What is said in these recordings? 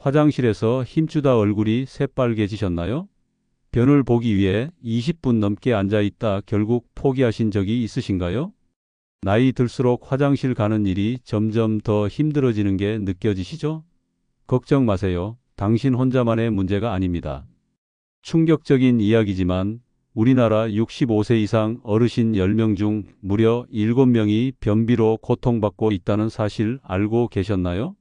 화장실에서 힘주다 얼굴이 새빨개지셨나요? 변을 보기 위해 20분 넘게 앉아있다 결국 포기하신 적이 있으신가요? 나이 들수록 화장실 가는 일이 점점 더 힘들어지는 게 느껴지시죠? 걱정 마세요. 당신 혼자만의 문제가 아닙니다. 충격적인 이야기지만 우리나라 65세 이상 어르신 10명 중 무려 7명이 변비로 고통받고 있다는 사실 알고 계셨나요?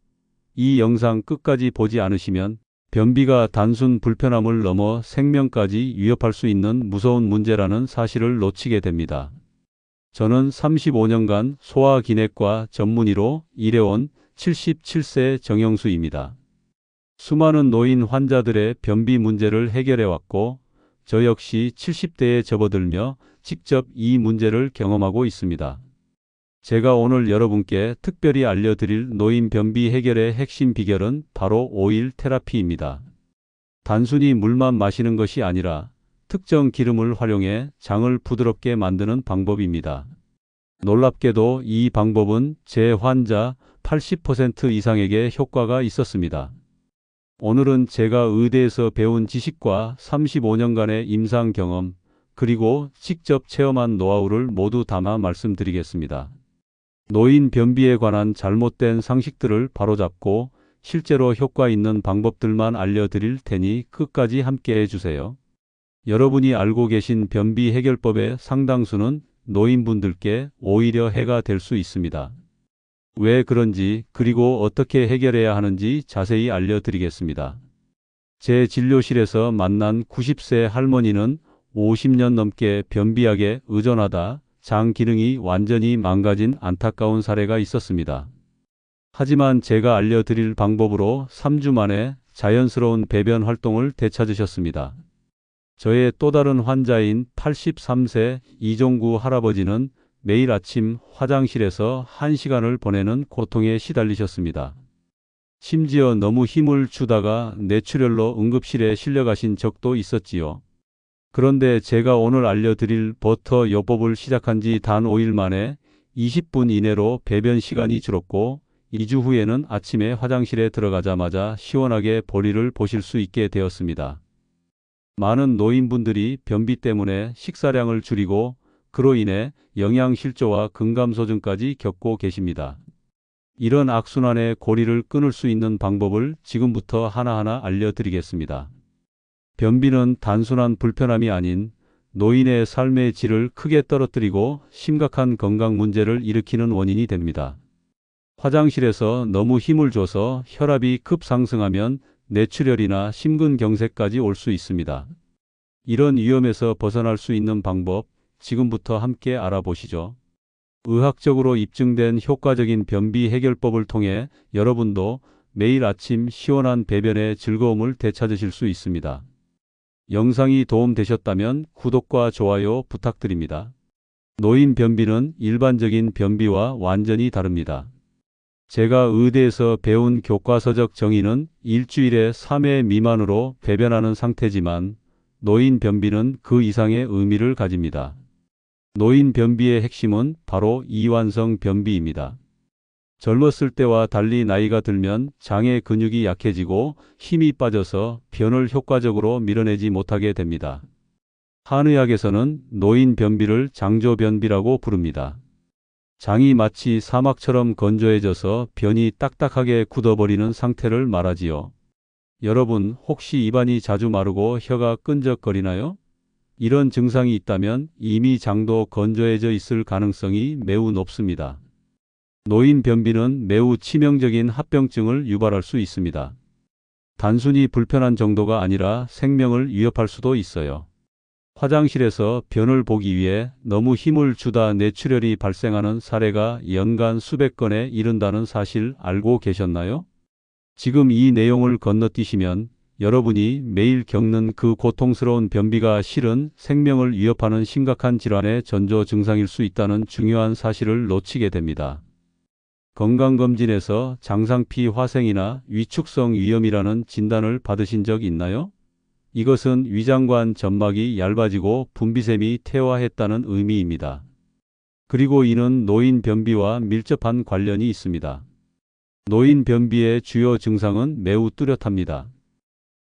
이 영상 끝까지 보지 않으시면 변비가 단순 불편함을 넘어 생명까지 위협할 수 있는 무서운 문제라는 사실을 놓치게 됩니다. 저는 35년간 소화기내과 전문의로 일해온 77세 정영수입니다. 수많은 노인 환자들의 변비 문제를 해결해왔고 저 역시 70대에 접어들며 직접 이 문제를 경험하고 있습니다. 제가 오늘 여러분께 특별히 알려드릴 노인 변비 해결의 핵심 비결은 바로 오일 테라피입니다. 단순히 물만 마시는 것이 아니라 특정 기름을 활용해 장을 부드럽게 만드는 방법입니다. 놀랍게도 이 방법은 제 환자 80% 이상에게 효과가 있었습니다. 오늘은 제가 의대에서 배운 지식과 35년간의 임상 경험, 그리고 직접 체험한 노하우를 모두 담아 말씀드리겠습니다. 노인 변비에 관한 잘못된 상식들을 바로잡고 실제로 효과 있는 방법들만 알려드릴 테니 끝까지 함께 해주세요. 여러분이 알고 계신 변비 해결법의 상당수는 노인분들께 오히려 해가 될 수 있습니다. 왜 그런지 그리고 어떻게 해결해야 하는지 자세히 알려드리겠습니다. 제 진료실에서 만난 90세 할머니는 50년 넘게 변비약에 의존하다 장 기능이 완전히 망가진 안타까운 사례가 있었습니다. 하지만 제가 알려드릴 방법으로 3주 만에 자연스러운 배변 활동을 되찾으셨습니다. 저의 또 다른 환자인 83세 이종구 할아버지는 매일 아침 화장실에서 1시간을 보내는 고통에 시달리셨습니다. 심지어 너무 힘을 주다가 뇌출혈로 응급실에 실려가신 적도 있었지요. 그런데 제가 오늘 알려드릴 버터 요법을 시작한 지 단 5일 만에 20분 이내로 배변 시간이 줄었고 2주 후에는 아침에 화장실에 들어가자마자 시원하게 볼일을 보실 수 있게 되었습니다. 많은 노인분들이 변비 때문에 식사량을 줄이고 그로 인해 영양실조와 근감소증까지 겪고 계십니다. 이런 악순환의 고리를 끊을 수 있는 방법을 지금부터 하나하나 알려드리겠습니다. 변비는 단순한 불편함이 아닌 노인의 삶의 질을 크게 떨어뜨리고 심각한 건강 문제를 일으키는 원인이 됩니다. 화장실에서 너무 힘을 줘서 혈압이 급상승하면 뇌출혈이나 심근경색까지 올 수 있습니다. 이런 위험에서 벗어날 수 있는 방법, 지금부터 함께 알아보시죠. 의학적으로 입증된 효과적인 변비 해결법을 통해 여러분도 매일 아침 시원한 배변의 즐거움을 되찾으실 수 있습니다. 영상이 도움되셨다면 구독과 좋아요 부탁드립니다. 노인 변비는 일반적인 변비와 완전히 다릅니다. 제가 의대에서 배운 교과서적 정의는 일주일에 3회 미만으로 배변하는 상태지만 노인 변비는 그 이상의 의미를 가집니다. 노인 변비의 핵심은 바로 이완성 변비입니다. 젊었을 때와 달리 나이가 들면 장의 근육이 약해지고 힘이 빠져서 변을 효과적으로 밀어내지 못하게 됩니다. 한의학에서는 노인 변비를 장조변비라고 부릅니다. 장이 마치 사막처럼 건조해져서 변이 딱딱하게 굳어버리는 상태를 말하지요. 여러분, 혹시 입안이 자주 마르고 혀가 끈적거리나요? 이런 증상이 있다면 이미 장도 건조해져 있을 가능성이 매우 높습니다. 노인 변비는 매우 치명적인 합병증을 유발할 수 있습니다. 단순히 불편한 정도가 아니라 생명을 위협할 수도 있어요. 화장실에서 변을 보기 위해 너무 힘을 주다 뇌출혈이 발생하는 사례가 연간 수백 건에 이른다는 사실 알고 계셨나요? 지금 이 내용을 건너뛰시면 여러분이 매일 겪는 그 고통스러운 변비가 실은 생명을 위협하는 심각한 질환의 전조 증상일 수 있다는 중요한 사실을 놓치게 됩니다. 건강검진에서 장상피 화생이나 위축성 위염이라는 진단을 받으신 적 있나요? 이것은 위장관 점막이 얇아지고 분비샘이 퇴화했다는 의미입니다. 그리고 이는 노인 변비와 밀접한 관련이 있습니다. 노인 변비의 주요 증상은 매우 뚜렷합니다.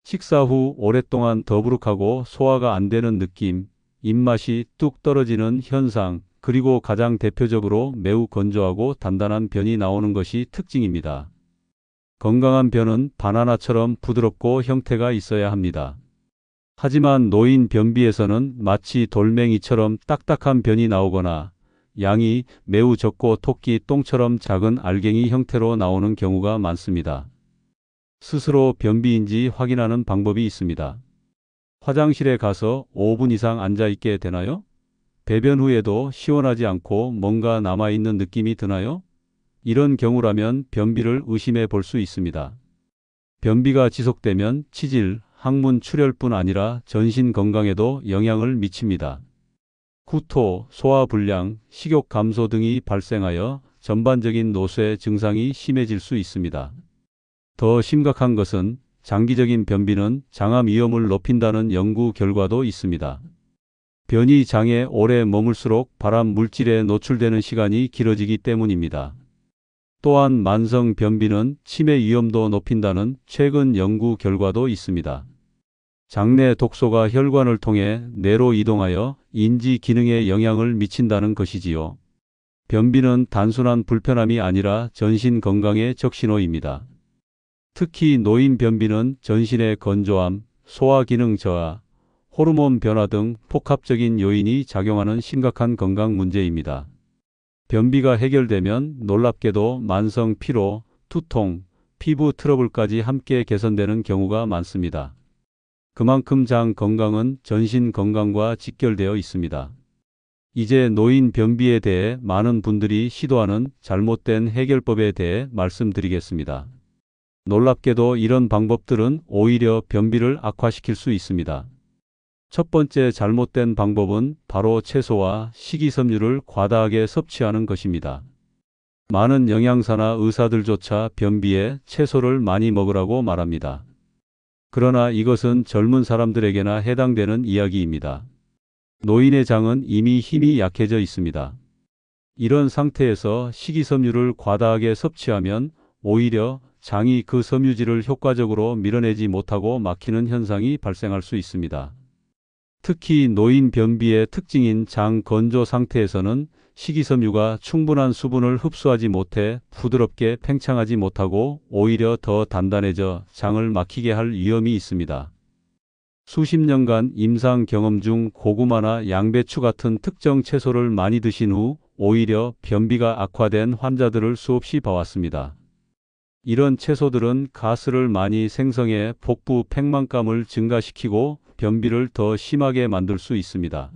식사 후 오랫동안 더부룩하고 소화가 안 되는 느낌, 입맛이 뚝 떨어지는 현상, 그리고 가장 대표적으로 매우 건조하고 단단한 변이 나오는 것이 특징입니다. 건강한 변은 바나나처럼 부드럽고 형태가 있어야 합니다. 하지만 노인 변비에서는 마치 돌멩이처럼 딱딱한 변이 나오거나 양이 매우 적고 토끼 똥처럼 작은 알갱이 형태로 나오는 경우가 많습니다. 스스로 변비인지 확인하는 방법이 있습니다. 화장실에 가서 5분 이상 앉아 있게 되나요? 배변 후에도 시원하지 않고 뭔가 남아있는 느낌이 드나요? 이런 경우라면 변비를 의심해 볼 수 있습니다. 변비가 지속되면 치질, 항문 출혈뿐 아니라 전신 건강에도 영향을 미칩니다. 구토, 소화불량, 식욕 감소 등이 발생하여 전반적인 노쇠 증상이 심해질 수 있습니다. 더 심각한 것은 장기적인 변비는 장암 위험을 높인다는 연구 결과도 있습니다. 변이 장에 오래 머물수록 발암 물질에 노출되는 시간이 길어지기 때문입니다. 또한 만성 변비는 치매 위험도 높인다는 최근 연구 결과도 있습니다. 장내 독소가 혈관을 통해 뇌로 이동하여 인지 기능에 영향을 미친다는 것이지요. 변비는 단순한 불편함이 아니라 전신 건강의 적신호입니다. 특히 노인 변비는 전신의 건조함, 소화 기능 저하, 호르몬 변화 등 복합적인 요인이 작용하는 심각한 건강 문제입니다. 변비가 해결되면 놀랍게도 만성 피로, 두통, 피부 트러블까지 함께 개선되는 경우가 많습니다. 그만큼 장 건강은 전신 건강과 직결되어 있습니다. 이제 노인 변비에 대해 많은 분들이 시도하는 잘못된 해결법에 대해 말씀드리겠습니다. 놀랍게도 이런 방법들은 오히려 변비를 악화시킬 수 있습니다. 첫 번째 잘못된 방법은 바로 채소와 식이섬유를 과다하게 섭취하는 것입니다. 많은 영양사나 의사들조차 변비에 채소를 많이 먹으라고 말합니다. 그러나 이것은 젊은 사람들에게나 해당되는 이야기입니다. 노인의 장은 이미 힘이 약해져 있습니다. 이런 상태에서 식이섬유를 과다하게 섭취하면 오히려 장이 그 섬유질을 효과적으로 밀어내지 못하고 막히는 현상이 발생할 수 있습니다. 특히 노인 변비의 특징인 장 건조 상태에서는 식이섬유가 충분한 수분을 흡수하지 못해 부드럽게 팽창하지 못하고 오히려 더 단단해져 장을 막히게 할 위험이 있습니다. 수십 년간 임상 경험 중 고구마나 양배추 같은 특정 채소를 많이 드신 후 오히려 변비가 악화된 환자들을 수없이 봐왔습니다. 이런 채소들은 가스를 많이 생성해 복부 팽만감을 증가시키고 변비를 더 심하게 만들 수 있습니다.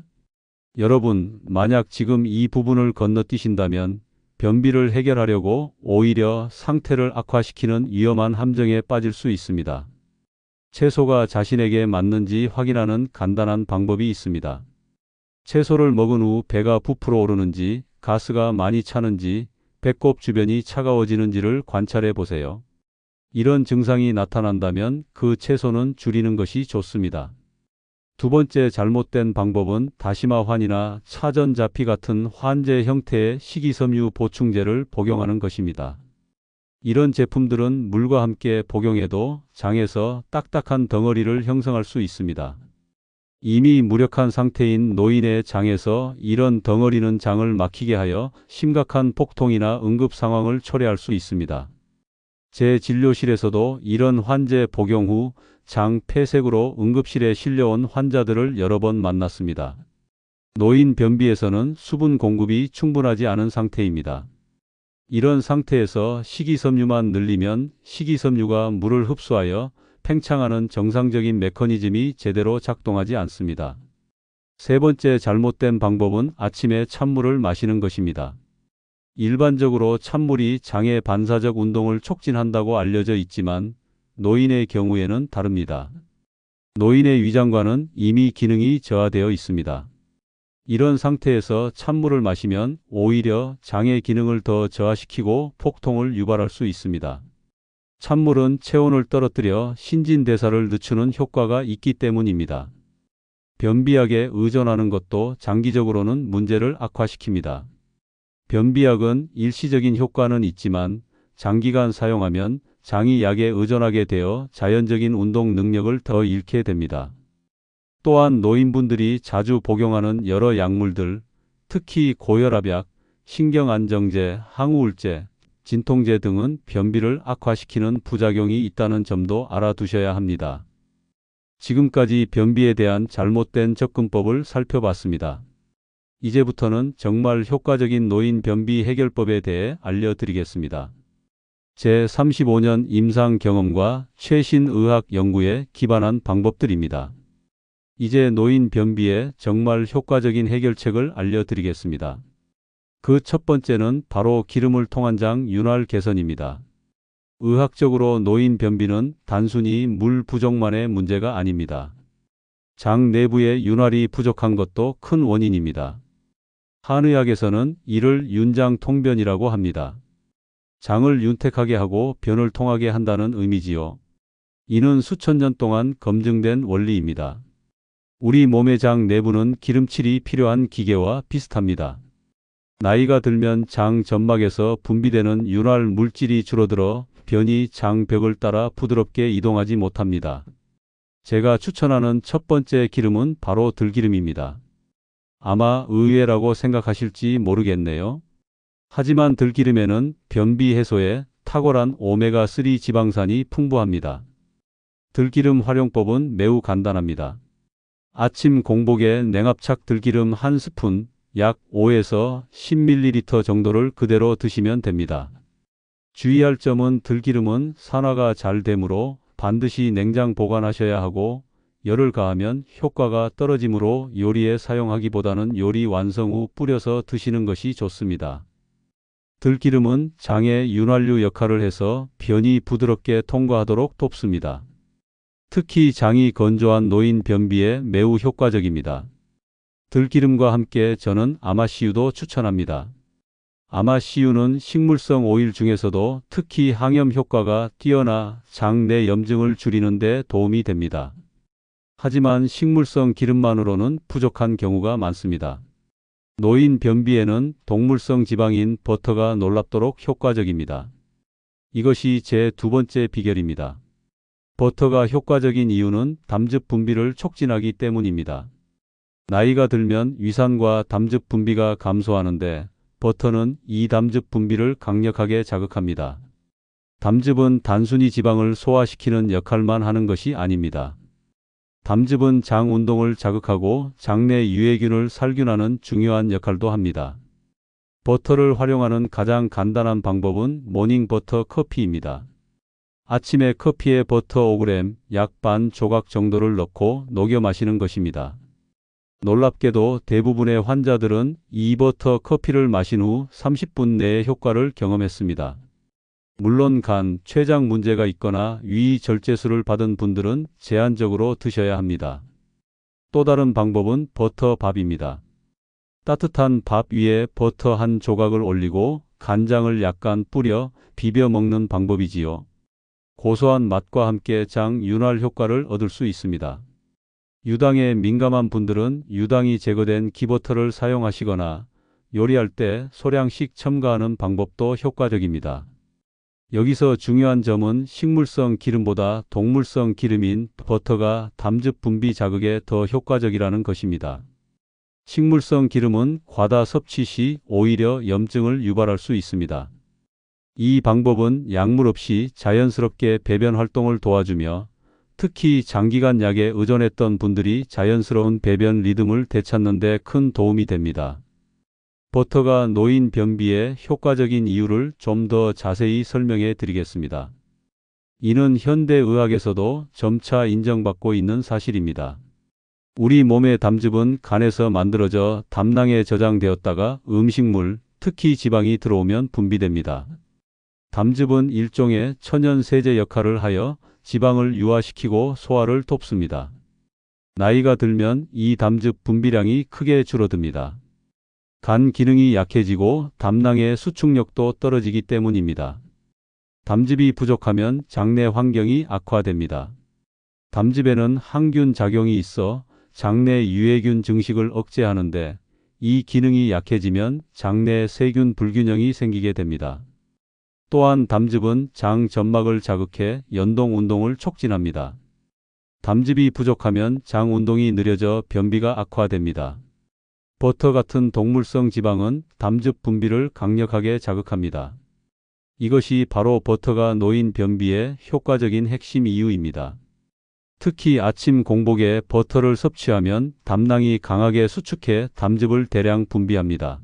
여러분, 만약 지금 이 부분을 건너뛰신다면 변비를 해결하려고 오히려 상태를 악화시키는 위험한 함정에 빠질 수 있습니다. 채소가 자신에게 맞는지 확인하는 간단한 방법이 있습니다. 채소를 먹은 후 배가 부풀어 오르는지, 가스가 많이 차는지, 배꼽 주변이 차가워지는지를 관찰해 보세요. 이런 증상이 나타난다면 그 채소는 줄이는 것이 좋습니다. 두 번째 잘못된 방법은 다시마환이나 차전자피 같은 환제 형태의 식이섬유 보충제를 복용하는 것입니다. 이런 제품들은 물과 함께 복용해도 장에서 딱딱한 덩어리를 형성할 수 있습니다. 이미 무력한 상태인 노인의 장에서 이런 덩어리는 장을 막히게 하여 심각한 폭통이나 응급 상황을 초래할 수 있습니다. 제 진료실에서도 이런 환제 복용 후 장 폐색으로 응급실에 실려온 환자들을 여러 번 만났습니다. 노인 변비에서는 수분 공급이 충분하지 않은 상태입니다. 이런 상태에서 식이섬유만 늘리면 식이섬유가 물을 흡수하여 팽창하는 정상적인 메커니즘이 제대로 작동하지 않습니다. 세 번째 잘못된 방법은 아침에 찬물을 마시는 것입니다. 일반적으로 찬물이 장의 반사적 운동을 촉진한다고 알려져 있지만 노인의 경우에는 다릅니다. 노인의 위장관은 이미 기능이 저하되어 있습니다. 이런 상태에서 찬물을 마시면 오히려 장의 기능을 더 저하시키고 폭통을 유발할 수 있습니다. 찬물은 체온을 떨어뜨려 신진대사를 늦추는 효과가 있기 때문입니다. 변비약에 의존하는 것도 장기적으로는 문제를 악화시킵니다. 변비약은 일시적인 효과는 있지만 장기간 사용하면 장이 약에 의존하게 되어 자연적인 운동 능력을 더 잃게 됩니다. 또한 노인분들이 자주 복용하는 여러 약물들, 특히 고혈압약, 신경안정제, 항우울제, 진통제 등은 변비를 악화시키는 부작용이 있다는 점도 알아두셔야 합니다. 지금까지 변비에 대한 잘못된 접근법을 살펴봤습니다. 이제부터는 정말 효과적인 노인 변비 해결법에 대해 알려드리겠습니다. 제35년 임상 경험과 최신 의학 연구에 기반한 방법들입니다. 이제 노인 변비에 정말 효과적인 해결책을 알려드리겠습니다. 그 첫 번째는 바로 기름을 통한 장 윤활 개선입니다. 의학적으로 노인 변비는 단순히 물 부족만의 문제가 아닙니다. 장 내부의 윤활이 부족한 것도 큰 원인입니다. 한의학에서는 이를 윤장통변이라고 합니다. 장을 윤택하게 하고 변을 통하게 한다는 의미지요. 이는 수천 년 동안 검증된 원리입니다. 우리 몸의 장 내부는 기름칠이 필요한 기계와 비슷합니다. 나이가 들면 장 점막에서 분비되는 윤활 물질이 줄어들어 변이 장벽을 따라 부드럽게 이동하지 못합니다. 제가 추천하는 첫 번째 기름은 바로 들기름입니다. 아마 의외라고 생각하실지 모르겠네요. 하지만 들기름에는 변비 해소에 탁월한 오메가3 지방산이 풍부합니다. 들기름 활용법은 매우 간단합니다. 아침 공복에 냉압착 들기름 1스푼, 약 5에서 10ml 정도를 그대로 드시면 됩니다. 주의할 점은 들기름은 산화가 잘 되므로 반드시 냉장 보관하셔야 하고 열을 가하면 효과가 떨어지므로 요리에 사용하기보다는 요리 완성 후 뿌려서 드시는 것이 좋습니다. 들기름은 장의 윤활유 역할을 해서 변이 부드럽게 통과하도록 돕습니다. 특히 장이 건조한 노인 변비에 매우 효과적입니다. 들기름과 함께 저는 아마씨유도 추천합니다. 아마씨유는 식물성 오일 중에서도 특히 항염 효과가 뛰어나 장 내 염증을 줄이는 데 도움이 됩니다. 하지만 식물성 기름만으로는 부족한 경우가 많습니다. 노인 변비에는 동물성 지방인 버터가 놀랍도록 효과적입니다. 이것이 제 두 번째 비결입니다. 버터가 효과적인 이유는 담즙 분비를 촉진하기 때문입니다. 나이가 들면 위산과 담즙 분비가 감소하는데 버터는 이 담즙 분비를 강력하게 자극합니다. 담즙은 단순히 지방을 소화시키는 역할만 하는 것이 아닙니다. 담즙은 장 운동을 자극하고 장내 유해균을 살균하는 중요한 역할도 합니다. 버터를 활용하는 가장 간단한 방법은 모닝버터 커피입니다. 아침에 커피에 버터 5g, 약 반 조각 정도를 넣고 녹여 마시는 것입니다. 놀랍게도 대부분의 환자들은 이 버터 커피를 마신 후 30분 내에 효과를 경험했습니다. 물론 간, 췌장 문제가 있거나 위절제술을 받은 분들은 제한적으로 드셔야 합니다. 또 다른 방법은 버터 밥입니다. 따뜻한 밥 위에 버터 한 조각을 올리고 간장을 약간 뿌려 비벼 먹는 방법이지요. 고소한 맛과 함께 장 윤활 효과를 얻을 수 있습니다. 유당에 민감한 분들은 유당이 제거된 기버터를 사용하시거나 요리할 때 소량씩 첨가하는 방법도 효과적입니다. 여기서 중요한 점은 식물성 기름보다 동물성 기름인 버터가 담즙 분비 자극에 더 효과적이라는 것입니다. 식물성 기름은 과다 섭취 시 오히려 염증을 유발할 수 있습니다. 이 방법은 약물 없이 자연스럽게 배변 활동을 도와주며 특히 장기간 약에 의존했던 분들이 자연스러운 배변 리듬을 되찾는 데 큰 도움이 됩니다. 버터가 노인 변비에 효과적인 이유를 좀 더 자세히 설명해 드리겠습니다. 이는 현대의학에서도 점차 인정받고 있는 사실입니다. 우리 몸의 담즙은 간에서 만들어져 담낭에 저장되었다가 음식물, 특히 지방이 들어오면 분비됩니다. 담즙은 일종의 천연 세제 역할을 하여 지방을 유화시키고 소화를 돕습니다. 나이가 들면 이 담즙 분비량이 크게 줄어듭니다. 간 기능이 약해지고 담낭의 수축력도 떨어지기 때문입니다. 담즙이 부족하면 장내 환경이 악화됩니다. 담즙에는 항균 작용이 있어 장내 유해균 증식을 억제하는데 이 기능이 약해지면 장내 세균 불균형이 생기게 됩니다. 또한 담즙은 장 점막을 자극해 연동 운동을 촉진합니다. 담즙이 부족하면 장 운동이 느려져 변비가 악화됩니다. 버터 같은 동물성 지방은 담즙 분비를 강력하게 자극합니다. 이것이 바로 버터가 노인 변비의 효과적인 핵심 이유입니다. 특히 아침 공복에 버터를 섭취하면 담낭이 강하게 수축해 담즙을 대량 분비합니다.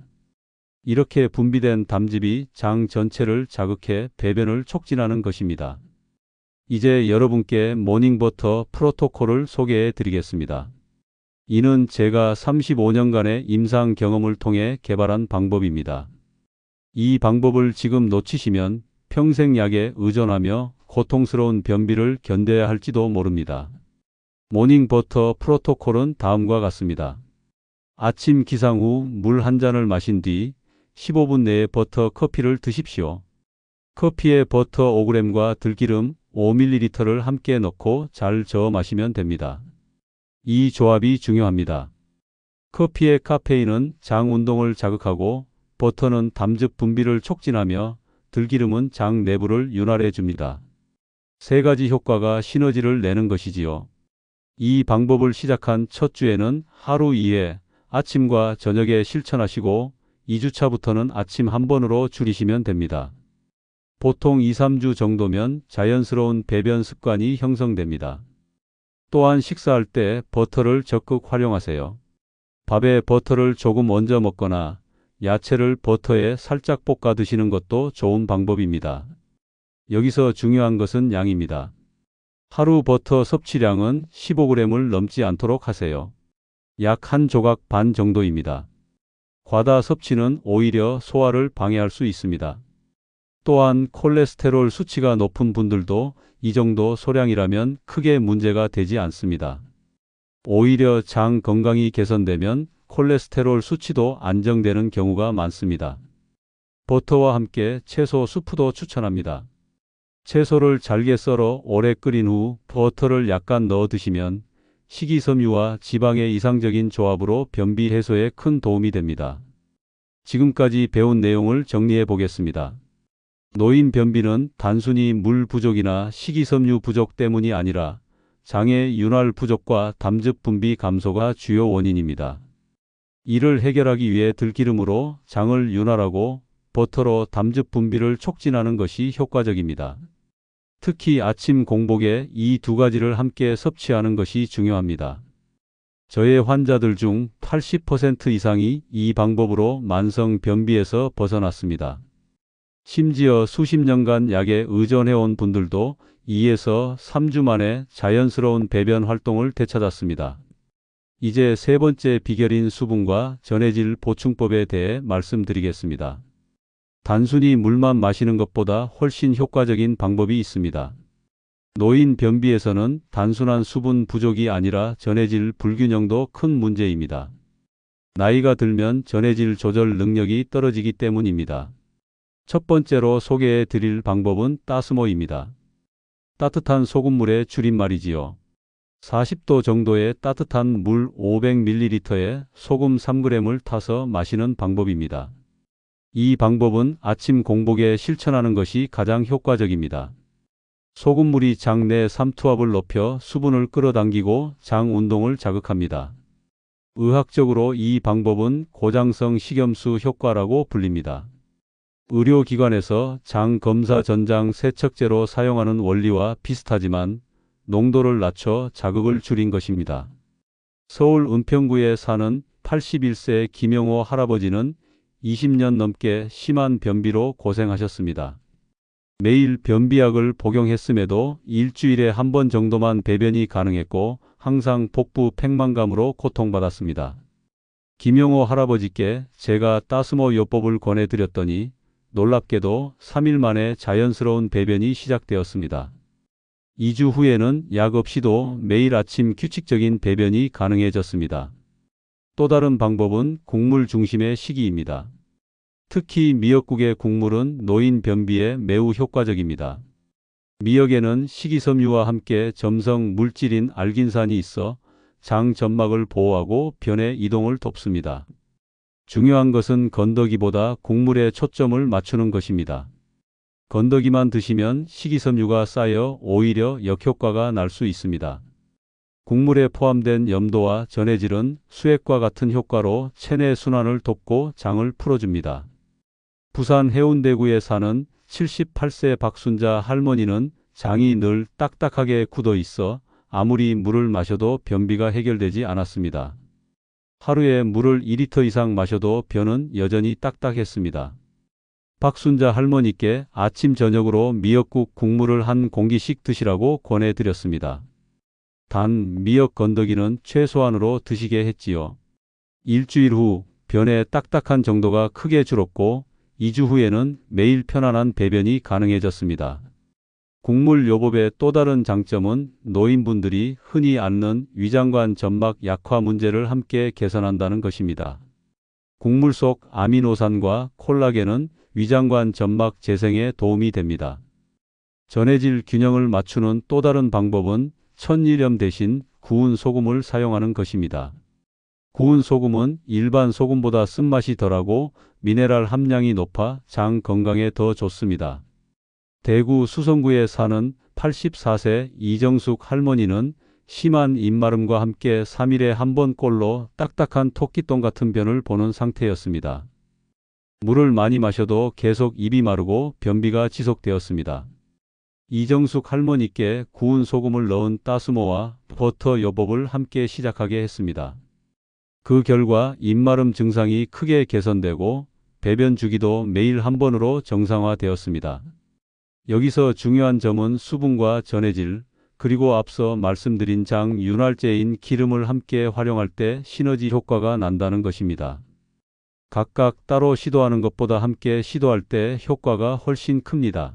이렇게 분비된 담즙이 장 전체를 자극해 배변을 촉진하는 것입니다. 이제 여러분께 모닝버터 프로토콜을 소개해 드리겠습니다. 이는 제가 35년간의 임상 경험을 통해 개발한 방법입니다. 이 방법을 지금 놓치시면 평생 약에 의존하며 고통스러운 변비를 견뎌야 할지도 모릅니다. 모닝버터 프로토콜은 다음과 같습니다. 아침 기상 후 물 한 잔을 마신 뒤 15분 내에 버터 커피를 드십시오. 커피에 버터 5g과 들기름 5ml를 함께 넣고 잘 저어 마시면 됩니다. 이 조합이 중요합니다. 커피의 카페인은 장 운동을 자극하고 버터는 담즙 분비를 촉진하며 들기름은 장 내부를 윤활해 줍니다. 세 가지 효과가 시너지를 내는 것이지요. 이 방법을 시작한 첫 주에는 하루 2회 아침과 저녁에 실천하시고 2주차부터는 아침 한 번으로 줄이시면 됩니다. 보통 2-3주 정도면 자연스러운 배변 습관이 형성됩니다. 또한 식사할 때 버터를 적극 활용하세요. 밥에 버터를 조금 얹어 먹거나 야채를 버터에 살짝 볶아 드시는 것도 좋은 방법입니다. 여기서 중요한 것은 양입니다. 하루 버터 섭취량은 15g을 넘지 않도록 하세요. 약 한 조각 반 정도입니다. 과다 섭취는 오히려 소화를 방해할 수 있습니다. 또한 콜레스테롤 수치가 높은 분들도 이 정도 소량이라면 크게 문제가 되지 않습니다. 오히려 장 건강이 개선되면 콜레스테롤 수치도 안정되는 경우가 많습니다. 버터와 함께 채소 수프도 추천합니다. 채소를 잘게 썰어 오래 끓인 후 버터를 약간 넣어 드시면 식이섬유와 지방의 이상적인 조합으로 변비 해소에 큰 도움이 됩니다. 지금까지 배운 내용을 정리해 보겠습니다. 노인 변비는 단순히 물 부족이나 식이섬유 부족 때문이 아니라 장의 윤활 부족과 담즙 분비 감소가 주요 원인입니다. 이를 해결하기 위해 들기름으로 장을 윤활하고 버터로 담즙 분비를 촉진하는 것이 효과적입니다. 특히 아침 공복에 이 두 가지를 함께 섭취하는 것이 중요합니다. 저의 환자들 중 80% 이상이 이 방법으로 만성 변비에서 벗어났습니다. 심지어 수십 년간 약에 의존해온 분들도 2에서 3주 만에 자연스러운 배변 활동을 되찾았습니다. 이제 세 번째 비결인 수분과 전해질 보충법에 대해 말씀드리겠습니다. 단순히 물만 마시는 것보다 훨씬 효과적인 방법이 있습니다. 노인 변비에서는 단순한 수분 부족이 아니라 전해질 불균형도 큰 문제입니다. 나이가 들면 전해질 조절 능력이 떨어지기 때문입니다. 첫 번째로 소개해 드릴 방법은 따스모입니다. 따뜻한 소금물의 줄임말이지요. 40도 정도의 따뜻한 물 500ml에 소금 3g을 타서 마시는 방법입니다. 이 방법은 아침 공복에 실천하는 것이 가장 효과적입니다. 소금물이 장 내 삼투압을 높여 수분을 끌어당기고 장 운동을 자극합니다. 의학적으로 이 방법은 고장성 식염수 효과라고 불립니다. 의료기관에서 장 검사 전장 세척제로 사용하는 원리와 비슷하지만 농도를 낮춰 자극을 줄인 것입니다. 서울 은평구에 사는 81세 김영호 할아버지는 20년 넘게 심한 변비로 고생하셨습니다. 매일 변비약을 복용했음에도 일주일에 한 번 정도만 배변이 가능했고 항상 복부 팽만감으로 고통받았습니다. 김영호 할아버지께 제가 따스모 요법을 권해드렸더니 놀랍게도 3일 만에 자연스러운 배변이 시작되었습니다. 2주 후에는 약 없이도 매일 아침 규칙적인 배변이 가능해졌습니다. 또 다른 방법은 국물 중심의 식이입니다. 특히 미역국의 국물은 노인 변비에 매우 효과적입니다. 미역에는 식이섬유와 함께 점성 물질인 알긴산이 있어 장 점막을 보호하고 변의 이동을 돕습니다. 중요한 것은 건더기보다 국물에 초점을 맞추는 것입니다. 건더기만 드시면 식이섬유가 쌓여 오히려 역효과가 날 수 있습니다. 국물에 포함된 염도와 전해질은 수액과 같은 효과로 체내 순환을 돕고 장을 풀어줍니다. 부산 해운대구에 사는 78세 박순자 할머니는 장이 늘 딱딱하게 굳어 있어 아무리 물을 마셔도 변비가 해결되지 않았습니다. 하루에 물을 2리터 이상 마셔도 변은 여전히 딱딱했습니다. 박순자 할머니께 아침 저녁으로 미역국 국물을 한 공기씩 드시라고 권해드렸습니다. 단 미역 건더기는 최소한으로 드시게 했지요. 일주일 후 변의 딱딱한 정도가 크게 줄었고 2주 후에는 매일 편안한 배변이 가능해졌습니다. 국물 요법의 또 다른 장점은 노인분들이 흔히 앓는 위장관 점막 약화 문제를 함께 개선한다는 것입니다. 국물 속 아미노산과 콜라겐은 위장관 점막 재생에 도움이 됩니다. 전해질 균형을 맞추는 또 다른 방법은 천일염 대신 구운 소금을 사용하는 것입니다. 구운 소금은 일반 소금보다 쓴맛이 덜하고 미네랄 함량이 높아 장 건강에 더 좋습니다. 대구 수성구에 사는 84세 이정숙 할머니는 심한 입마름과 함께 3일에 한 번꼴로 딱딱한 토끼똥 같은 변을 보는 상태였습니다. 물을 많이 마셔도 계속 입이 마르고 변비가 지속되었습니다. 이정숙 할머니께 구운 소금을 넣은 따스모와 버터 요법을 함께 시작하게 했습니다. 그 결과 입마름 증상이 크게 개선되고 배변 주기도 매일 한 번으로 정상화되었습니다. 여기서 중요한 점은 수분과 전해질, 그리고 앞서 말씀드린 장 윤활제인 기름을 함께 활용할 때 시너지 효과가 난다는 것입니다. 각각 따로 시도하는 것보다 함께 시도할 때 효과가 훨씬 큽니다.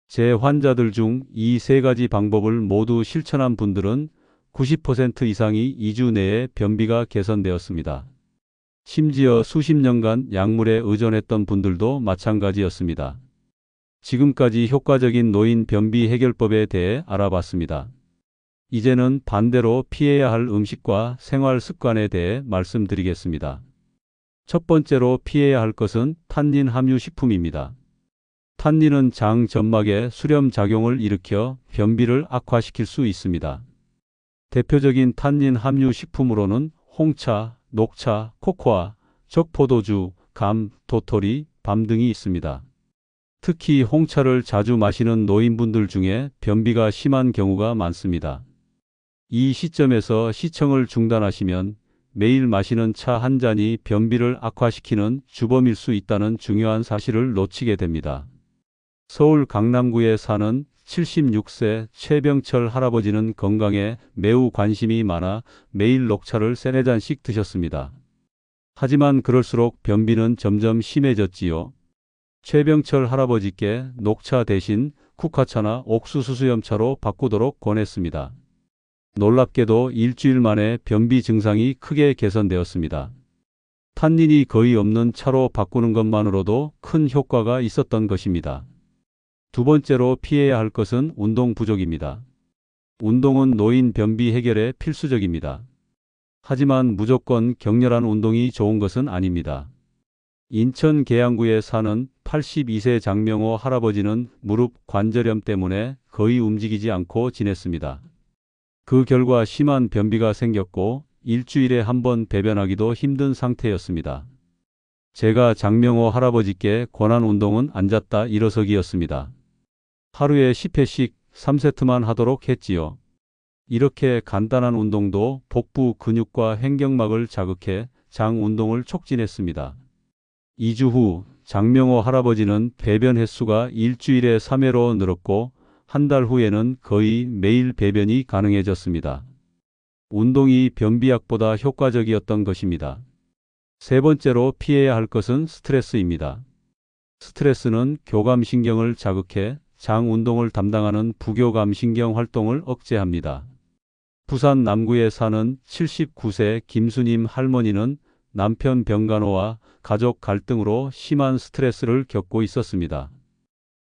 제 환자들 중 이 세 가지 방법을 모두 실천한 분들은 90% 이상이 2주 내에 변비가 개선되었습니다. 심지어 수십 년간 약물에 의존했던 분들도 마찬가지였습니다. 지금까지 효과적인 노인 변비 해결법에 대해 알아봤습니다. 이제는 반대로 피해야 할 음식과 생활 습관에 대해 말씀드리겠습니다. 첫 번째로 피해야 할 것은 탄닌 함유 식품입니다. 탄닌은 장 점막에 수렴 작용을 일으켜 변비를 악화시킬 수 있습니다. 대표적인 탄닌 함유 식품으로는 홍차, 녹차, 코코아, 적포도주, 감, 도토리, 밤 등이 있습니다. 특히 홍차를 자주 마시는 노인분들 중에 변비가 심한 경우가 많습니다. 이 시점에서 시청을 중단하시면 매일 마시는 차 한 잔이 변비를 악화시키는 주범일 수 있다는 중요한 사실을 놓치게 됩니다. 서울 강남구에 사는 76세 최병철 할아버지는 건강에 매우 관심이 많아 매일 녹차를 3-4잔씩 드셨습니다. 하지만 그럴수록 변비는 점점 심해졌지요. 최병철 할아버지께 녹차 대신 국화차나 옥수수수염차로 바꾸도록 권했습니다. 놀랍게도 일주일 만에 변비 증상이 크게 개선되었습니다. 탄닌이 거의 없는 차로 바꾸는 것만으로도 큰 효과가 있었던 것입니다. 두 번째로 피해야 할 것은 운동 부족입니다. 운동은 노인 변비 해결에 필수적입니다. 하지만 무조건 격렬한 운동이 좋은 것은 아닙니다. 인천 계양구에 사는 82세 장명호 할아버지는 무릎 관절염 때문에 거의 움직이지 않고 지냈습니다. 그 결과 심한 변비가 생겼고 일주일에 한 번 배변하기도 힘든 상태였습니다. 제가 장명호 할아버지께 권한 운동은 앉았다 일어서기였습니다. 하루에 10회씩 3세트만 하도록 했지요. 이렇게 간단한 운동도 복부 근육과 횡격막을 자극해 장 운동을 촉진했습니다. 2주 후 장명호 할아버지는 배변 횟수가 일주일에 3회로 늘었고 한 달 후에는 거의 매일 배변이 가능해졌습니다. 운동이 변비약보다 효과적이었던 것입니다. 세 번째로 피해야 할 것은 스트레스입니다. 스트레스는 교감신경을 자극해 장 운동을 담당하는 부교감신경 활동을 억제합니다. 부산 남구에 사는 79세 김수님 할머니는 남편 병간호와 가족 갈등으로 심한 스트레스를 겪고 있었습니다.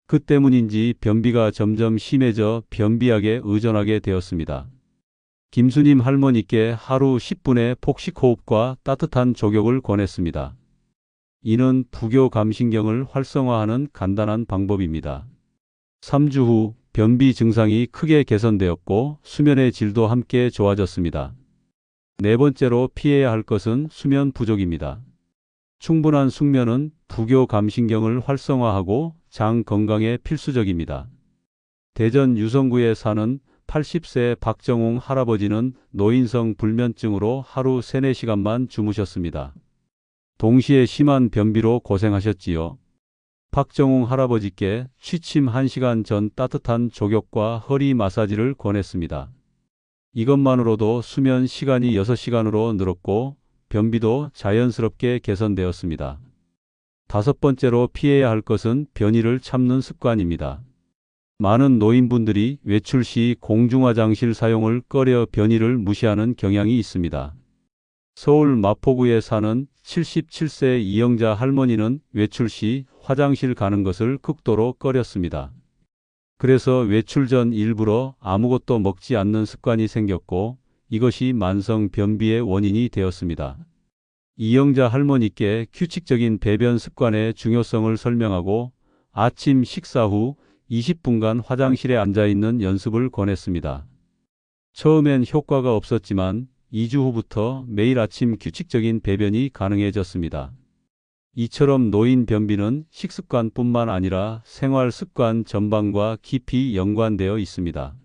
그 때문인지 변비가 점점 심해져 변비약에 의존하게 되었습니다. 김수님 할머니께 하루 10분의 폭식호흡과 따뜻한 족욕을 권했습니다. 이는 부교감신경을 활성화하는 간단한 방법입니다. 3주 후 변비 증상이 크게 개선되었고 수면의 질도 함께 좋아졌습니다. 네 번째로 피해야 할 것은 수면 부족입니다. 충분한 숙면은 부교감신경을 활성화하고 장 건강에 필수적입니다. 대전 유성구에 사는 80세 박정웅 할아버지는 노인성 불면증으로 하루 3, 4시간만 주무셨습니다. 동시에 심한 변비로 고생하셨지요. 박정웅 할아버지께 취침 1시간 전 따뜻한 족욕과 허리 마사지를 권했습니다. 이것만으로도 수면 시간이 6시간으로 늘었고 변비도 자연스럽게 개선되었습니다. 다섯 번째로 피해야 할 것은 변이를 참는 습관입니다. 많은 노인분들이 외출 시 공중화장실 사용을 꺼려 변이를 무시하는 경향이 있습니다. 서울 마포구에 사는 77세 이영자 할머니는 외출 시 화장실 가는 것을 극도로 꺼렸습니다. 그래서 외출 전 일부러 아무것도 먹지 않는 습관이 생겼고 이것이 만성 변비의 원인이 되었습니다. 이영자 할머니께 규칙적인 배변 습관의 중요성을 설명하고 아침 식사 후 20분간 화장실에 앉아 있는 연습을 권했습니다. 처음엔 효과가 없었지만 2주 후부터 매일 아침 규칙적인 배변이 가능해졌습니다. 이처럼 노인 변비는 식습관뿐만 아니라 생활 습관 전반과 깊이 연관되어 있습니다.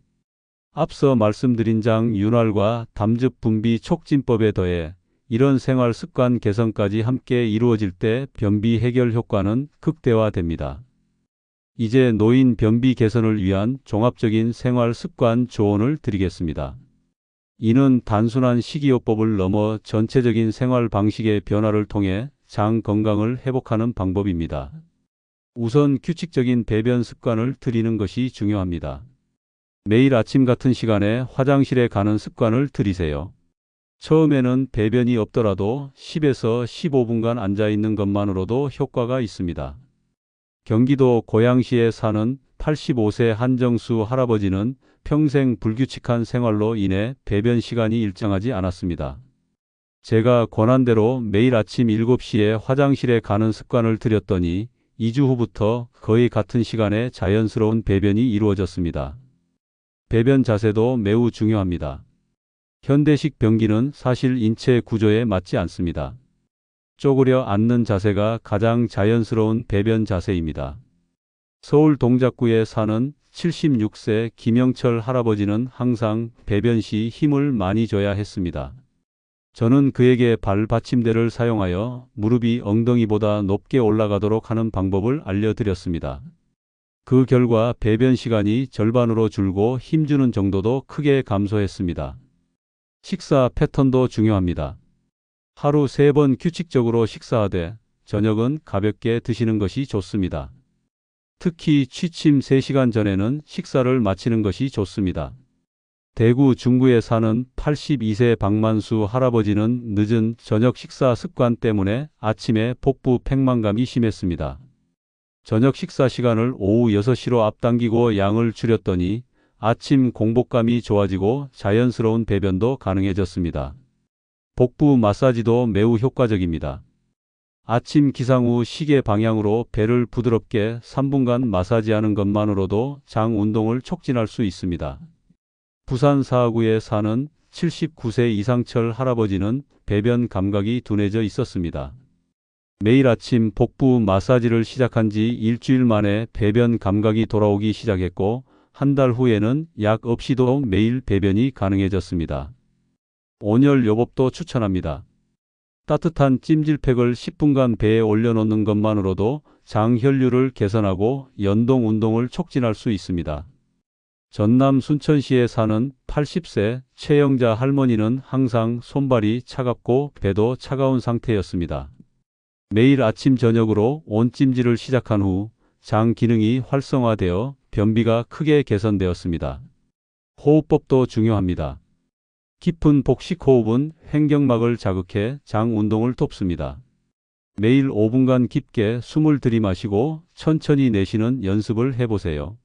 앞서 말씀드린 장윤활과 담즙 분비 촉진법에 더해 이런 생활 습관 개선까지 함께 이루어질 때 변비 해결 효과는 극대화됩니다. 이제 노인 변비 개선을 위한 종합적인 생활 습관 조언을 드리겠습니다. 이는 단순한 식이요법을 넘어 전체적인 생활 방식의 변화를 통해 장 건강을 회복하는 방법입니다. 우선 규칙적인 배변 습관을 들이는 것이 중요합니다. 매일 아침 같은 시간에 화장실에 가는 습관을 들이세요. 처음에는 배변이 없더라도 10에서 15분간 앉아 있는 것만으로도 효과가 있습니다. 경기도 고양시에 사는 85세 한정수 할아버지는 평생 불규칙한 생활로 인해 배변 시간이 일정하지 않았습니다. 제가 권한대로 매일 아침 7시에 화장실에 가는 습관을 들였더니 2주 후부터 거의 같은 시간에 자연스러운 배변이 이루어졌습니다. 배변 자세도 매우 중요합니다. 현대식 변기는 사실 인체 구조에 맞지 않습니다. 쪼그려 앉는 자세가 가장 자연스러운 배변 자세입니다. 서울 동작구에 사는 76세 김영철 할아버지는 항상 배변 시 힘을 많이 줘야 했습니다. 저는 그에게 발 받침대를 사용하여 무릎이 엉덩이보다 높게 올라가도록 하는 방법을 알려드렸습니다. 그 결과 배변 시간이 절반으로 줄고 힘주는 정도도 크게 감소했습니다. 식사 패턴도 중요합니다. 하루 3번 규칙적으로 식사하되 저녁은 가볍게 드시는 것이 좋습니다. 특히 취침 3시간 전에는 식사를 마치는 것이 좋습니다. 대구 중구에 사는 82세 박만수 할아버지는 늦은 저녁 식사 습관 때문에 아침에 복부 팽만감이 심했습니다. 저녁 식사 시간을 오후 6시로 앞당기고 양을 줄였더니 아침 공복감이 좋아지고 자연스러운 배변도 가능해졌습니다. 복부 마사지도 매우 효과적입니다. 아침 기상 후 시계 방향으로 배를 부드럽게 3분간 마사지하는 것만으로도 장 운동을 촉진할 수 있습니다. 부산 사하구에 사는 79세 이상철 할아버지는 배변 감각이 둔해져 있었습니다. 매일 아침 복부 마사지를 시작한 지 일주일 만에 배변 감각이 돌아오기 시작했고 한 달 후에는 약 없이도 매일 배변이 가능해졌습니다. 온열 요법도 추천합니다. 따뜻한 찜질팩을 10분간 배에 올려놓는 것만으로도 장 혈류를 개선하고 연동 운동을 촉진할 수 있습니다. 전남 순천시에 사는 80세 최영자 할머니는 항상 손발이 차갑고 배도 차가운 상태였습니다. 매일 아침 저녁으로 온찜질을 시작한 후 장 기능이 활성화되어 변비가 크게 개선되었습니다. 호흡법도 중요합니다. 깊은 복식 호흡은 횡격막을 자극해 장 운동을 돕습니다. 매일 5분간 깊게 숨을 들이마시고 천천히 내쉬는 연습을 해보세요.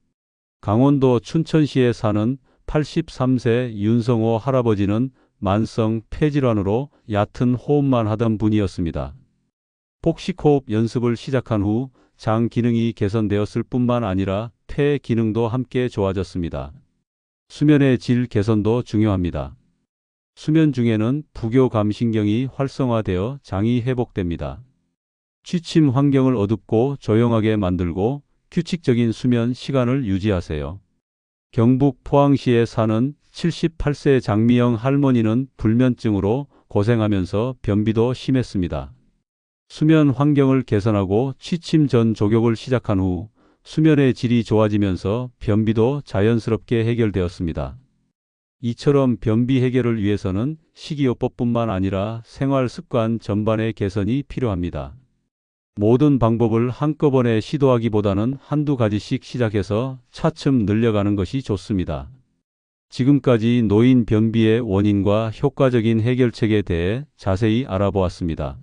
강원도 춘천시에 사는 83세 윤성호 할아버지는 만성 폐질환으로 얕은 호흡만 하던 분이었습니다. 복식호흡 연습을 시작한 후 장 기능이 개선되었을 뿐만 아니라 폐 기능도 함께 좋아졌습니다. 수면의 질 개선도 중요합니다. 수면 중에는 부교감신경이 활성화되어 장이 회복됩니다. 취침 환경을 어둡고 조용하게 만들고 규칙적인 수면 시간을 유지하세요. 경북 포항시에 사는 78세 장미영 할머니는 불면증으로 고생하면서 변비도 심했습니다. 수면 환경을 개선하고 취침 전 족욕을 시작한 후 수면의 질이 좋아지면서 변비도 자연스럽게 해결되었습니다. 이처럼 변비 해결을 위해서는 식이요법뿐만 아니라 생활 습관 전반의 개선이 필요합니다. 모든 방법을 한꺼번에 시도하기보다는 한두 가지씩 시작해서 차츰 늘려가는 것이 좋습니다. 지금까지 노인 변비의 원인과 효과적인 해결책에 대해 자세히 알아보았습니다.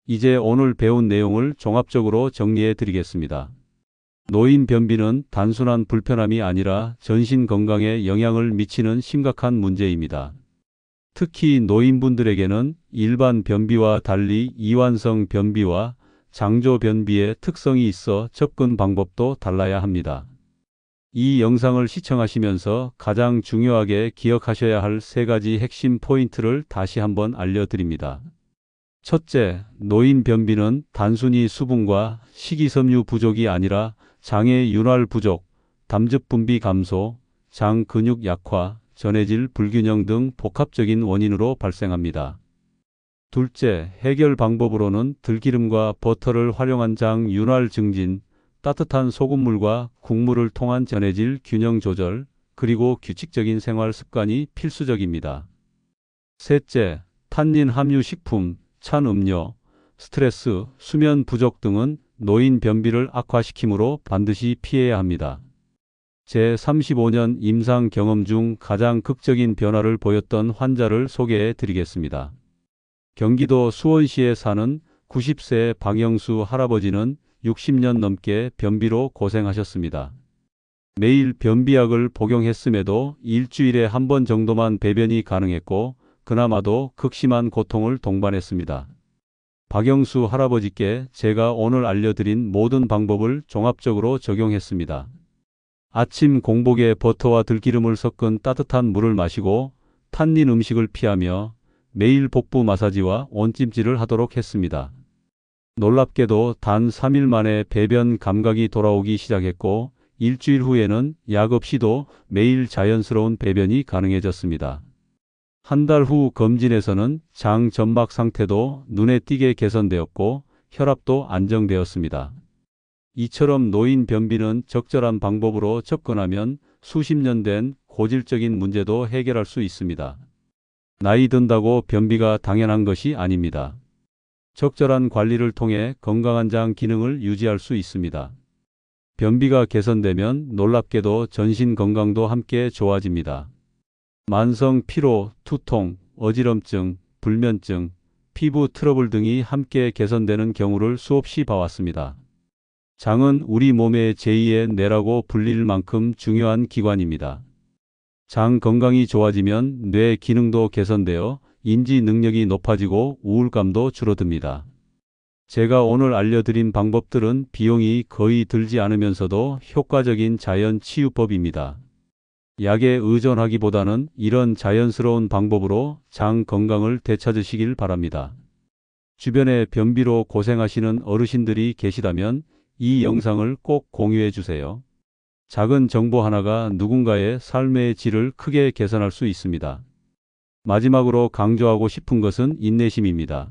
이제 오늘 배운 내용을 종합적으로 정리해 드리겠습니다. 노인 변비는 단순한 불편함이 아니라 전신 건강에 영향을 미치는 심각한 문제입니다. 특히 노인분들에게는 일반 변비와 달리 이완성 변비와 장조 변비의 특성이 있어 접근 방법도 달라야 합니다. 이 영상을 시청하시면서 가장 중요하게 기억하셔야 할 3가지 핵심 포인트를 다시 한번 알려드립니다. 첫째, 노인 변비는 단순히 수분과 식이섬유 부족이 아니라 장의 윤활 부족, 담즙 분비 감소, 장 근육 약화, 전해질 불균형 등 복합적인 원인으로 발생합니다. 둘째, 해결 방법으로는 들기름과 버터를 활용한 장 윤활 증진, 따뜻한 소금물과 국물을 통한 전해질 균형 조절, 그리고 규칙적인 생활 습관이 필수적입니다. 셋째, 탄닌 함유 식품, 찬 음료, 스트레스, 수면 부족 등은 노인 변비를 악화시키므로 반드시 피해야 합니다. 제 35년 임상 경험 중 가장 극적인 변화를 보였던 환자를 소개해 드리겠습니다. 경기도 수원시에 사는 90세 박영수 할아버지는 60년 넘게 변비로 고생하셨습니다. 매일 변비약을 복용했음에도 일주일에 한 번 정도만 배변이 가능했고 그나마도 극심한 고통을 동반했습니다. 박영수 할아버지께 제가 오늘 알려드린 모든 방법을 종합적으로 적용했습니다. 아침 공복에 버터와 들기름을 섞은 따뜻한 물을 마시고 탄닌 음식을 피하며 매일 복부 마사지와 온찜질을 하도록 했습니다. 놀랍게도 단 3일 만에 배변 감각이 돌아오기 시작했고 일주일 후에는 약 없이도 매일 자연스러운 배변이 가능해졌습니다. 한 달 후 검진에서는 장 점막 상태도 눈에 띄게 개선되었고 혈압도 안정되었습니다. 이처럼 노인 변비는 적절한 방법으로 접근하면 수십 년 된 고질적인 문제도 해결할 수 있습니다. 나이 든다고 변비가 당연한 것이 아닙니다. 적절한 관리를 통해 건강한 장 기능을 유지할 수 있습니다. 변비가 개선되면 놀랍게도 전신 건강도 함께 좋아집니다. 만성 피로, 두통, 어지럼증, 불면증, 피부 트러블 등이 함께 개선되는 경우를 수없이 봐왔습니다. 장은 우리 몸의 제2의 뇌라고 불릴 만큼 중요한 기관입니다. 장 건강이 좋아지면 뇌 기능도 개선되어 인지 능력이 높아지고 우울감도 줄어듭니다. 제가 오늘 알려드린 방법들은 비용이 거의 들지 않으면서도 효과적인 자연 치유법입니다. 약에 의존하기보다는 이런 자연스러운 방법으로 장 건강을 되찾으시길 바랍니다. 주변에 변비로 고생하시는 어르신들이 계시다면 이 영상을 꼭 공유해 주세요. 작은 정보 하나가 누군가의 삶의 질을 크게 개선할 수 있습니다. 마지막으로 강조하고 싶은 것은 인내심입니다.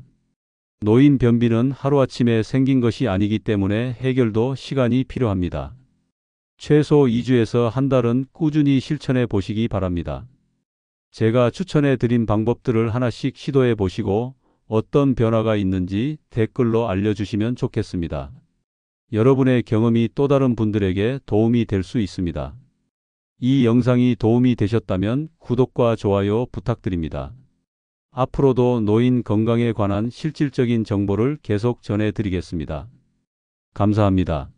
노인 변비는 하루아침에 생긴 것이 아니기 때문에 해결도 시간이 필요합니다. 최소 2주에서 한 달은 꾸준히 실천해 보시기 바랍니다. 제가 추천해 드린 방법들을 하나씩 시도해 보시고 어떤 변화가 있는지 댓글로 알려주시면 좋겠습니다. 여러분의 경험이 또 다른 분들에게 도움이 될 수 있습니다. 이 영상이 도움이 되셨다면 구독과 좋아요 부탁드립니다. 앞으로도 노인 건강에 관한 실질적인 정보를 계속 전해드리겠습니다. 감사합니다.